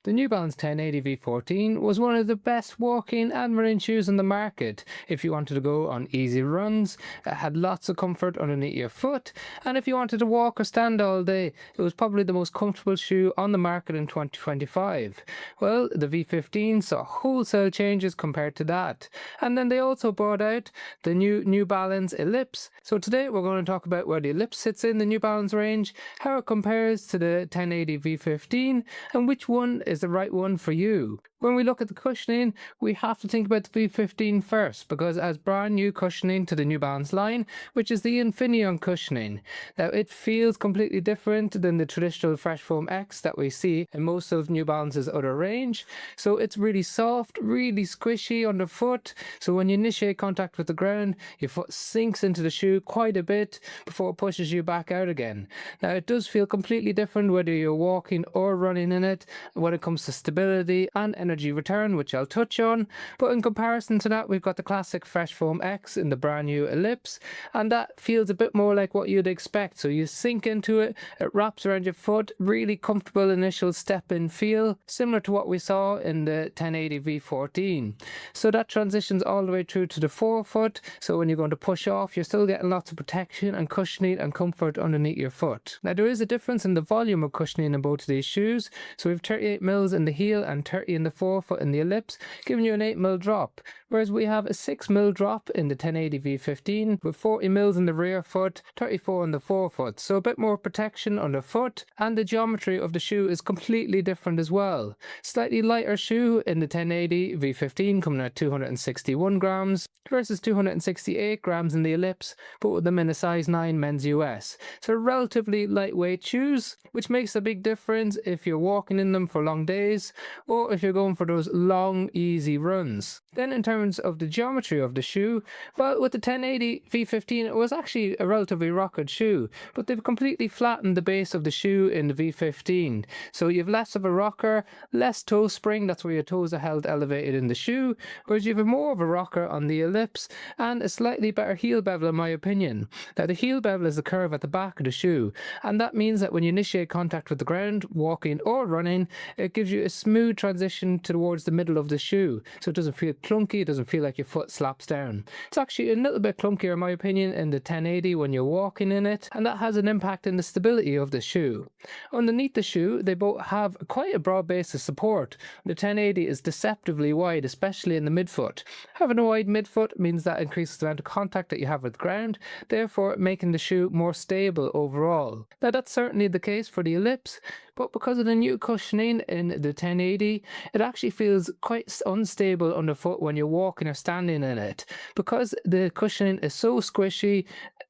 The New Balance 1080 V14 was one of the best walking and running shoes on the market. If you wanted to go on easy runs, it had lots of comfort underneath your foot, and if you wanted to walk or stand all day, it was probably the most comfortable shoe on the market in 2025. Well, the V15 saw wholesale changes compared to that, and then they also brought out the New Balance Ellipse. So today we're going to talk about where the Ellipse sits in the New Balance range, how it compares to the 1080 V15, and which one is the right one for you. When we look at the cushioning, we have to think about the V15 first, because it has brand new cushioning to the New Balance line, which is the Infinium cushioning. Now, it feels completely different than the traditional Fresh Foam X that we see in most of New Balance's other range. So it's really soft, really squishy underfoot. So when you initiate contact with the ground, your foot sinks into the shoe quite a bit before it pushes you back out again. Now, it does feel completely different whether you're walking or running in it when it comes to stability and energy return, which I'll touch on. But in comparison to that, we've got the classic Fresh Foam X in the brand new Ellipse, and that feels a bit more like what you'd expect. So you sink into it, it wraps around your foot, really comfortable initial step-in feel, similar to what we saw in the 1080 V14. So that transitions all the way through to the forefoot, so when you're going to push off, you're still getting lots of protection and cushioning and comfort underneath your foot. Now, there is a difference in the volume of cushioning in both of these shoes. So we have 38 mils in the heel and 30 in the forefoot in the Ellipse, giving you an 8 mil drop, whereas we have a 6 mil drop in the 1080 V15 with 40 mils in the rear foot, 34 in the forefoot. So a bit more protection underfoot, and the geometry of the shoe is completely different as well. Slightly lighter shoe in the 1080 V15, coming at 261 grams versus 268 grams in the Ellipse, but with them in a size 9 men's US. So relatively lightweight shoes, which makes a big difference if you're walking in them for long days or if you're going for those long easy runs. Then in terms of the geometry of the shoe, well, with the 1080 V15 it was actually a relatively rocket shoe, but they've completely flattened the base of the shoe in the V15. So you have less of a rocker, less toe spring, that's where your toes are held elevated in the shoe, whereas you have more of a rocker on the Ellipse and a slightly better heel bevel in my opinion. Now, the heel bevel is the curve at the back of the shoe, and that means that when you initiate contact with the ground, walking or running, it gives you a smooth transition towards the middle of the shoe, so it doesn't feel clunky, it doesn't feel like your foot slaps down. It's actually a little bit clunkier in my opinion in the 1080 when you're walking in it, and that has an impact in the stability of the shoe. Underneath the shoe, they both have quite a broad base of support. The 1080 is deceptively wide, especially in the midfoot. Having a wide midfoot means that increases the amount of contact that you have with the ground, therefore making the shoe more stable overall. Now, that's certainly the case for the Ellipse, but because of the new cushioning in the 1080, it actually feels quite unstable underfoot when you're walking or standing in it. Because the cushioning is so squishy,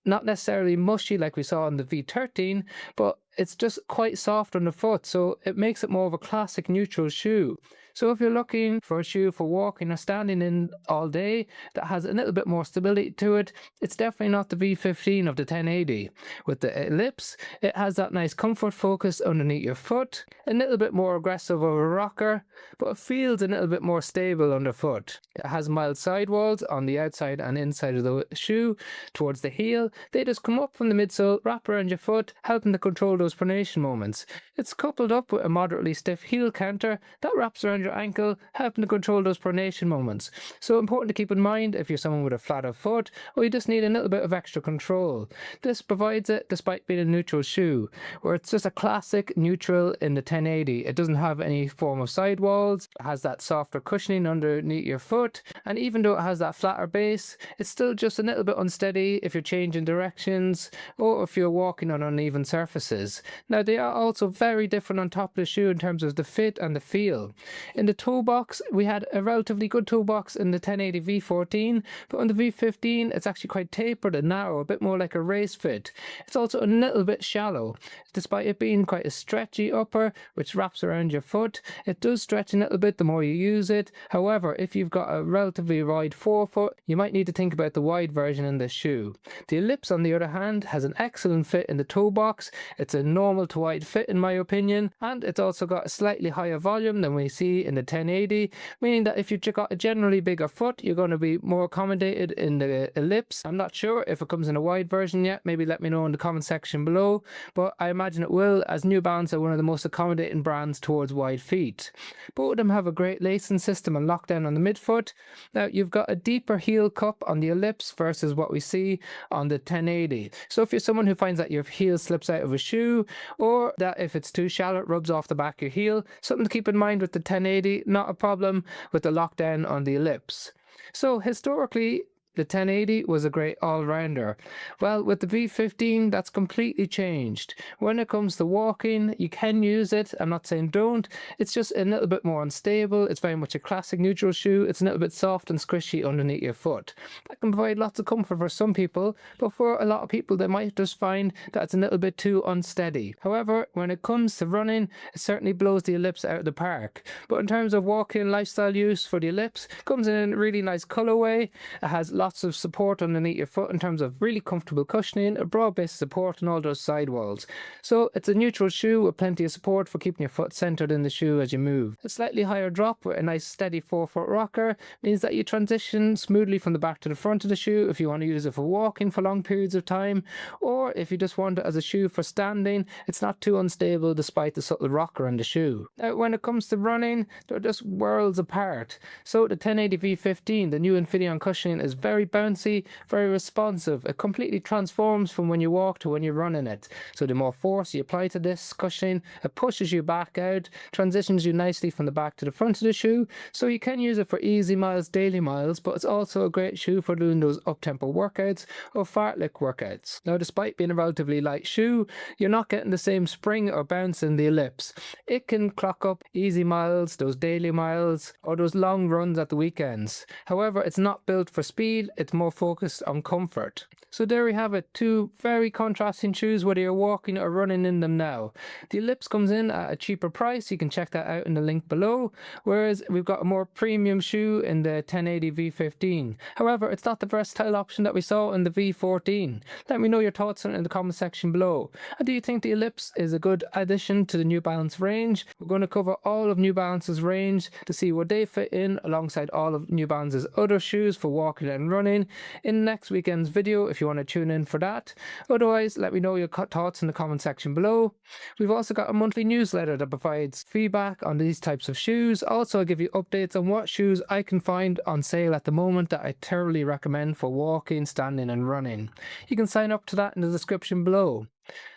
not necessarily mushy like we saw on the V13, but it's just quite soft underfoot, so it makes it more of a classic neutral shoe. So if you're looking for a shoe for walking or standing in all day that has a little bit more stability to it, it's definitely not the V15 of the 1080. With the Ellipse, it has that nice comfort focus underneath your foot, a little bit more aggressive of a rocker, but it feels a little bit more stable underfoot. It has mild sidewalls on the outside and inside of the shoe towards the heel. They just come up from the midsole, wrap around your foot, helping to control those pronation moments. It's coupled up with a moderately stiff heel counter that wraps around your ankle, helping to control those pronation moments. So important to keep in mind if you're someone with a flatter foot or you just need a little bit of extra control. This provides it despite being a neutral shoe, where it's just a classic neutral in the 1080. It doesn't have any form of sidewalls, it has that softer cushioning underneath your foot, and even though it has that flatter base, it's still just a little bit unsteady if you're changing directions or if you're walking on uneven surfaces. Now, they are also very different on top of the shoe in terms of the fit and the feel. In the toe box, we had a relatively good toe box in the 1080 V14, but on the V15, it's actually quite tapered and narrow, a bit more like a race fit. It's also a little bit shallow. Despite it being quite a stretchy upper, which wraps around your foot, it does stretch a little bit the more you use it. However, if you've got a relatively wide forefoot, you might need to think about the wide version in this shoe. The Ellipse, on the other hand, has an excellent fit in the toe box. It's a a normal to wide fit in my opinion, and it's also got a slightly higher volume than we see in the 1080, meaning that if you've got a generally bigger foot, you're going to be more accommodated in the Ellipse. I'm not sure if it comes in a wide version yet, maybe let me know in the comment section below, but I imagine it will, as New Balance are one of the most accommodating brands towards wide feet. Both of them have a great lacing system and lockdown on the midfoot. Now you've got a deeper heel cup on the Ellipse versus what we see on the 1080. So if you're someone who finds that your heel slips out of a shoe, or that if it's too shallow it rubs off the back of your heel, something to keep in mind with the 1080, not a problem with the lockdown on the Ellipse. So historically, the 1080 was a great all-rounder. Well, with the v15, that's completely changed. When it comes to walking, you can use it. I'm not saying don't. It's just a little bit more unstable. It's very much a classic neutral shoe. It's a little bit soft and squishy underneath your foot. That can provide lots of comfort for some people, but for a lot of people, they might just find that it's a little bit too unsteady. However, when it comes to running, it certainly blows the Ellipse out of the park. But in terms of walking lifestyle use for the Ellipse, it comes in a really nice colorway. It has lots of support underneath your foot in terms of really comfortable cushioning, a broad base support, and all those sidewalls. So it's a neutral shoe with plenty of support for keeping your foot centered in the shoe as you move. A slightly higher drop with a nice steady 4-foot rocker means that you transition smoothly from the back to the front of the shoe if you want to use it for walking for long periods of time, or if you just want it as a shoe for standing, it's not too unstable despite the subtle rocker in the shoe. Now when it comes to running, they're just worlds apart. So the 1080 V15, the new Infinium cushioning, is very bouncy, very responsive. It completely transforms from when you walk to when you run in it. So the more force you apply to this cushioning, it pushes you back out, transitions you nicely from the back to the front of the shoe. So you can use it for easy miles, daily miles, but it's also a great shoe for doing those up-tempo workouts or fartlek workouts. Now despite being a relatively light shoe, you're not getting the same spring or bounce in the Ellipse. It can clock up easy miles, those daily miles, or those long runs at the weekends. However, it's not built for speed, it's more focused on comfort. So there we have it, two very contrasting shoes whether you're walking or running in them now. The Ellipse comes in at a cheaper price, you can check that out in the link below, whereas we've got a more premium shoe in the 1080 V15. However, it's not the versatile option that we saw in the V14. Let me know your thoughts on it in the comment section below. And do you think the Ellipse is a good addition to the New Balance range? We're going to cover all of New Balance's range to see where they fit in alongside all of New Balance's other shoes for walking and running in next weekend's video if you want to tune in for that. Otherwise, let me know your thoughts in the comment section below. We've also got a monthly newsletter that provides feedback on these types of shoes. Also, I give you updates on what shoes I can find on sale at the moment that I thoroughly recommend for walking, standing and running. You can sign up to that in the description below.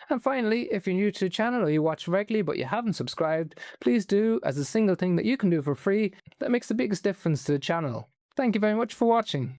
And finally, if you're new to the channel or you watch regularly but you haven't subscribed, please do, as a single thing that you can do for free that makes the biggest difference to the channel. Thank you very much for watching.